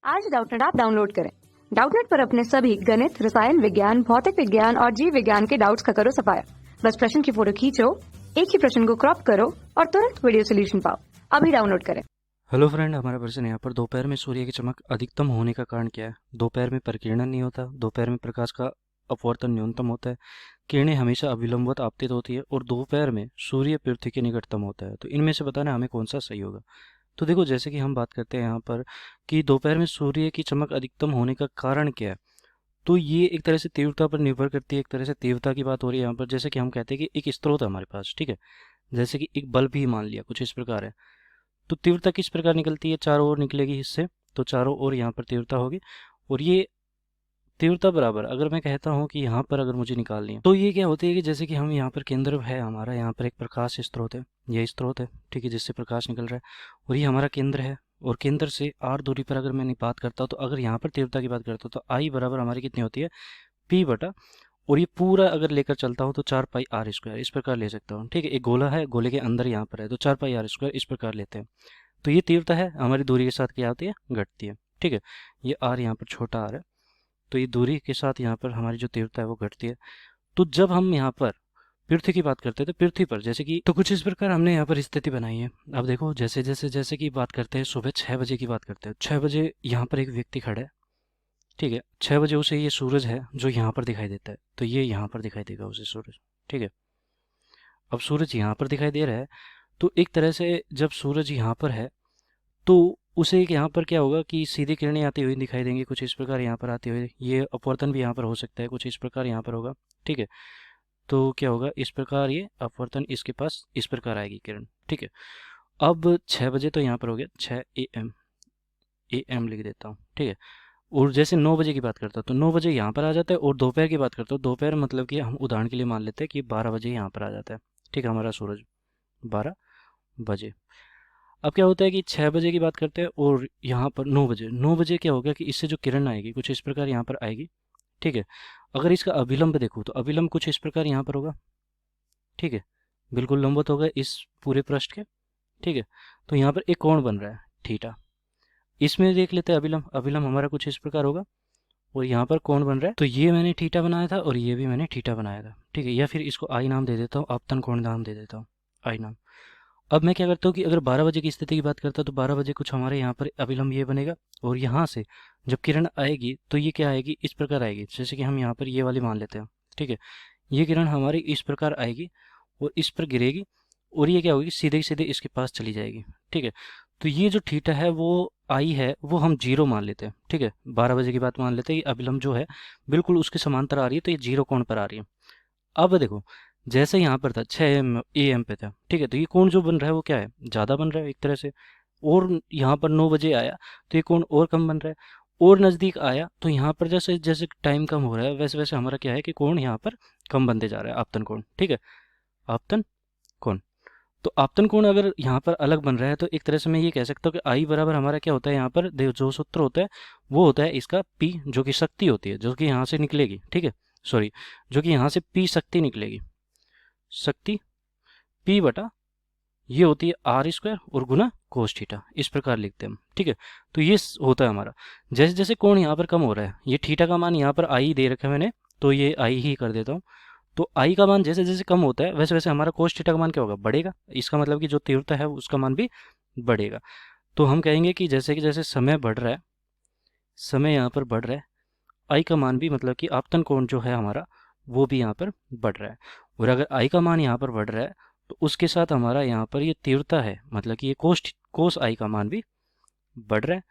आज Doubtnut app download करें। Doubtnut पर अपने सभी गणित, रसायन विज्ञान, भौतिक विज्ञान और जीव विज्ञान के डाउट्स का करो सफाया। बस प्रश्न की फोटो खींचो, एक ही प्रश्न को क्रॉप करो और तुरंत वीडियो सोल्यूशन पाओ। अभी डाउनलोड करें। हेलो फ्रेंड, हमारा प्रश्न यहाँ पर दोपहर में सूर्य की चमक अधिकतम होने का कारण क्या है। दोपहर में परिकिरण नहीं होता, दोपहर में प्रकाश का अपवर्तन न्यूनतम होता है, किरणें हमेशा अविलंबवत आपतित होती है और दोपहर में सूर्य पृथ्वी के निकटतम होता है। तो इनमें से बताना हमें कौन सा सही होगा। तो देखो, जैसे कि हम बात करते हैं यहाँ पर कि दोपहर में सूर्य की चमक अधिकतम होने का कारण क्या है, तो ये एक तरह से तीव्रता पर निर्भर करती है। एक तरह से तीव्रता की बात हो रही है यहाँ पर। जैसे कि हम कहते हैं कि एक स्रोत है हमारे पास, ठीक है, जैसे कि एक बल्ब ही मान लिया, कुछ इस प्रकार है। तो तीव्रता किस प्रकार निकलती है, चारों ओर निकलेगी इससे, तो चारों ओर यहाँ पर तीव्रता होगी। और ये तीव्रता बराबर, अगर मैं कहता हूँ कि यहाँ पर अगर मुझे निकालनी है, तो ये क्या होती है कि जैसे कि हम यहाँ पर केंद्र है हमारा, यहाँ पर एक प्रकाश स्रोत है, यह स्रोत है, ठीक है, जिससे प्रकाश निकल रहा है, और ये हमारा केंद्र है। और केंद्र से आर दूरी पर अगर मैं बात करता हूँ, तो अगर यहाँ पर तीव्रता की बात करता हूँ, तो आई बराबर हमारी कितनी होती है, पी बटा, और ये पूरा अगर लेकर चलता हूँ तो 4 पाई r² इस प्रकार ले सकता हूँ, ठीक है। एक गोला है, गोले के अंदर यहाँ पर है, तो 4 पाई r² इस प्रकार लेते हैं। तो ये तीव्रता है हमारी, दूरी के साथ क्या होती है, घटती है, ठीक है। ये r यहाँ पर छोटा r है, तो ये दूरी के साथ यहाँ पर हमारी जो तीव्रता है वो घटती है। तो जब हम यहाँ पर पृथ्वी की बात करते हैं, तो पृथ्वी पर जैसे कि, तो कुछ इस प्रकार हमने यहाँ पर स्थिति बनाई है। अब देखो, जैसे जैसे जैसे कि बात करते हैं, सुबह 6 बजे की बात करते हैं, 6 बजे यहाँ पर एक व्यक्ति खड़ा है, ठीक है। 6 बजे उसे ये सूरज है जो यहाँ पर दिखाई देता है, तो ये यहाँ पर दिखाई देगा उसे सूरज, ठीक है। अब सूरज यहाँ पर दिखाई दे रहा है, तो एक तरह से जब सूरज यहाँ पर है, तो उसे एक यहाँ पर क्या होगा कि सीधी किरणें आती हुई दिखाई देंगी, कुछ इस प्रकार यहाँ पर आती हुई। ये अपवर्तन भी यहाँ पर हो सकता है, कुछ इस प्रकार यहाँ पर होगा, ठीक है। तो क्या होगा, इस प्रकार ये अपवर्तन इसके पास इस प्रकार आएगी किरण, ठीक है। अब 6 बजे तो यहाँ पर हो गया 6 AM, AM लिख देता हूँ, ठीक है। और जैसे 9 बजे की बात करता हूँ, तो 9 बजे यहाँ पर आ जाता है। और दोपहर की बात करता हूँ, दोपहर मतलब कि हम उदाहरण के लिए मान लेते हैं कि 12 बजे यहाँ पर आ जाता है, ठीक है, हमारा सूरज 12 बजे। अब क्या होता है कि 6 बजे की बात करते हैं और यहाँ पर 9 बजे, 9 बजे क्या होगा कि इससे जो किरण आएगी कुछ इस प्रकार यहाँ पर आएगी, ठीक है। अगर इसका अभिलंब देखूँ, तो अभिलंब कुछ इस प्रकार यहाँ पर होगा, ठीक है, बिल्कुल लंबवत होगा इस पूरे पृष्ठ के, ठीक है। तो यहाँ पर एक कोण बन रहा है थीटा, इसमें देख लेते हैं अभिलंब। अभिलंब हमारा कुछ इस प्रकार होगा और यहाँ पर कोण बन रहा है, तो ये मैंने थीटा बनाया था और ये भी मैंने थीटा बनाया था, ठीक है। या फिर इसको आई नाम दे देता हूँ, आपतन कोण नाम दे देता हूँ, आई नाम। अब मैं क्या करता हूँ कि अगर 12 बजे की स्थिति की बात करता हूँ, तो 12 बजे कुछ हमारे यहाँ पर अभिलंब ये बनेगा। और यहाँ से जब किरण आएगी तो ये क्या आएगी, इस प्रकार आएगी, जैसे कि हम यहाँ पर ये वाली मान लेते हैं, ठीक है। ये किरण हमारी इस प्रकार आएगी और इस पर गिरेगी, और ये क्या होगी, सीधे सीधे इसके पास चली जाएगी, ठीक है। तो ये जो थीटा है वो आई है, वो हम 0 मान लेते हैं, ठीक है। 12 बजे की बात मान लेते हैं कि अभिलंब जो है बिल्कुल उसके समांतर आ रही है, तो ये 0 कोण पर आ रही है। अब देखो, जैसे यहाँ पर था 6 AM पे था, ठीक है, तो ये कोण जो बन रहा है वो क्या है, ज़्यादा बन रहा है एक तरह से। और यहाँ पर 9 बजे आया तो ये कोण और कम बन रहा है, और नज़दीक आया तो यहाँ पर जैसे जैसे टाइम कम हो रहा है, वैसे वैसे हमारा क्या है कि कोण यहाँ पर कम बनते जा रहा है, आपतन कोण, ठीक है, आपतन कोण। तो आपतन कोण अगर यहाँ पर अलग बन रहा है, तो एक तरह से मैं ये कह सकता हूँ कि आई बराबर हमारा क्या होता है, यहाँ पर जो सूत्र होता है वो होता है इसका P, जो कि शक्ति होती है, जो कि यहाँ से निकलेगी, ठीक है, सॉरी, जो कि यहाँ से P शक्ति निकलेगी, शक्ति P बटा ये होती है r² और गुना कोस थीटा, इस प्रकार लिखते हैं हम, ठीक है। तो ये होता है हमारा, जैसे जैसे कोण यहाँ पर कम हो रहा है, ये थीटा का मान यहाँ पर आई दे रखा है मैंने, तो ये आई ही कर देता हूँ। तो आई का मान जैसे जैसे कम होता है, वैसे वैसे हमारा कोस थीटा का मान क्या होगा, बढ़ेगा। इसका मतलब कि जो तीव्रता है उसका मान भी बढ़ेगा। तो हम कहेंगे कि जैसे समय बढ़ रहा है, समय यहाँ पर बढ़ रहा है, आई का मान भी, मतलब कि आपतन कोण जो है हमारा वो भी यहाँ पर बढ़ रहा है। और अगर आई का मान यहाँ पर बढ़ रहा है, तो उसके साथ हमारा यहाँ पर ये तीव्रता है, मतलब कि ये कोस आई का मान भी बढ़ रहा है,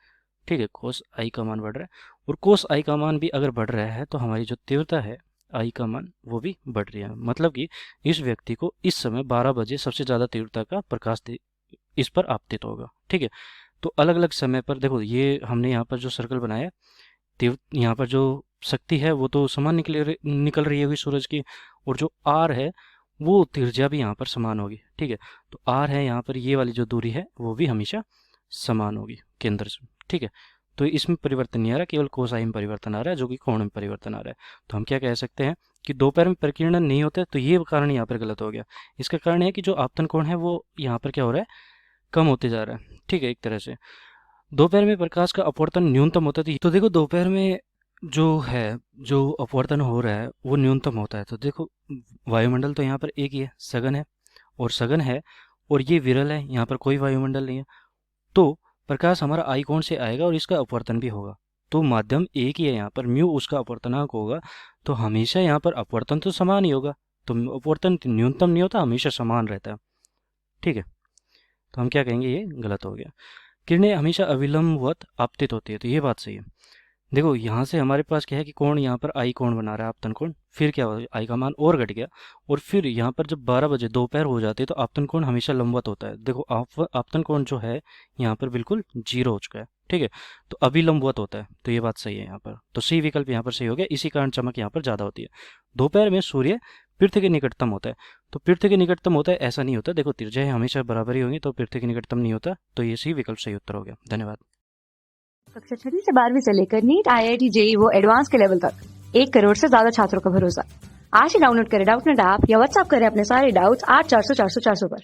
ठीक है, कोस आई का मान बढ़ रहा है। और कोस आई का मान भी अगर बढ़ रहा है, तो हमारी जो तीव्रता है आई का मान वो भी बढ़ रही है। मतलब कि इस व्यक्ति को इस समय 12 बजे सबसे ज़्यादा तीव्रता का प्रकाश इस पर आपतित होगा, ठीक है। तो अलग अलग समय पर देखो, ये हमने यहाँ पर जो सर्कल बनाया, यहाँ पर जो शक्ति है वो तो समान निकल रही होगी सूरज की, और जो आर है वो त्रिज्या भी यहाँ पर समान होगी, ठीक है। तो आर है यहाँ पर, ये वाली जो दूरी है वो भी हमेशा समान होगी केंद्र से, ठीक है। तो इसमें परिवर्तन नहीं आ रहा, केवल कोसाई में परिवर्तन आ रहा है, जो कि कोण में परिवर्तन आ रहा है। तो हम क्या कह सकते हैं कि दोपहर में परिकिरण नहीं होता, तो ये कारण यहाँ पर गलत हो गया। इसका कारण है कि जो आपतन कोण है वो यहाँ पर क्या हो रहा है, कम होते जा रहा है, ठीक है, एक तरह से। दोपहर में प्रकाश का अपवर्तन न्यूनतम होता है। तो देखो दोपहर में जो अपवर्तन हो रहा है वो न्यूनतम होता है। तो देखो वायुमंडल तो यहाँ पर एक ही है, सघन है और ये विरल है, यहाँ पर कोई वायुमंडल नहीं है। तो प्रकाश हमारा आई कोण से आएगा और इसका अपवर्तन भी होगा। तो माध्यम एक ही है, यहाँ पर म्यू उसका अपवर्तनांक होगा। तो हमेशा यहाँ पर अपवर्तन तो समान ही होगा। तो अपवर्तन न्यूनतम नहीं होता, हमेशा समान रहता है। ठीक है, तो हम क्या कहेंगे, ये गलत हो गया। किरणें हमेशा अविलंबवत आपतित होती है। तो ये बात सही है। देखो यहाँ से हमारे पास क्या है कि कोण यहाँ पर आई कोण बना रहा है, आपतन कोण। फिर क्या हुआ, आई का मान और घट गया और फिर यहाँ पर जब 12 बजे दोपहर हो जाती है तो आपतन कोण हमेशा लंबवत होता है। देखो आपतन कोण जो है यहाँ पर बिल्कुल 0 हो चुका है। ठीक है, तो अभिलंबवत होता है। तो ये बात सही है यहाँ पर। तो सी विकल्प यहाँ पर सही हो गया। इसी कारण चमक यहाँ पर ज़्यादा होती है। दोपहर में सूर्य पृथ्वी के निकटतम होता है। तो पृथ्वी के निकटतम होता है ऐसा नहीं होता। देखो त्रिज्याएं हमेशा बराबर ही होंगी, तो पृथ्वी के निकटतम नहीं होता। तो ये सी विकल्प सही उत्तर हो गया। धन्यवाद। कक्षा 6वीं से 12वीं से लेकर नीट, IIT, JEE वो एडवांस के लेवल तक 1 करोड़ से ज्यादा छात्रों का भरोसा। आज ही डाउनलोड करें डाउटनेट ऐप या व्हाट्सएप करें अपने सारे डाउट्स 8400 400 400 पर।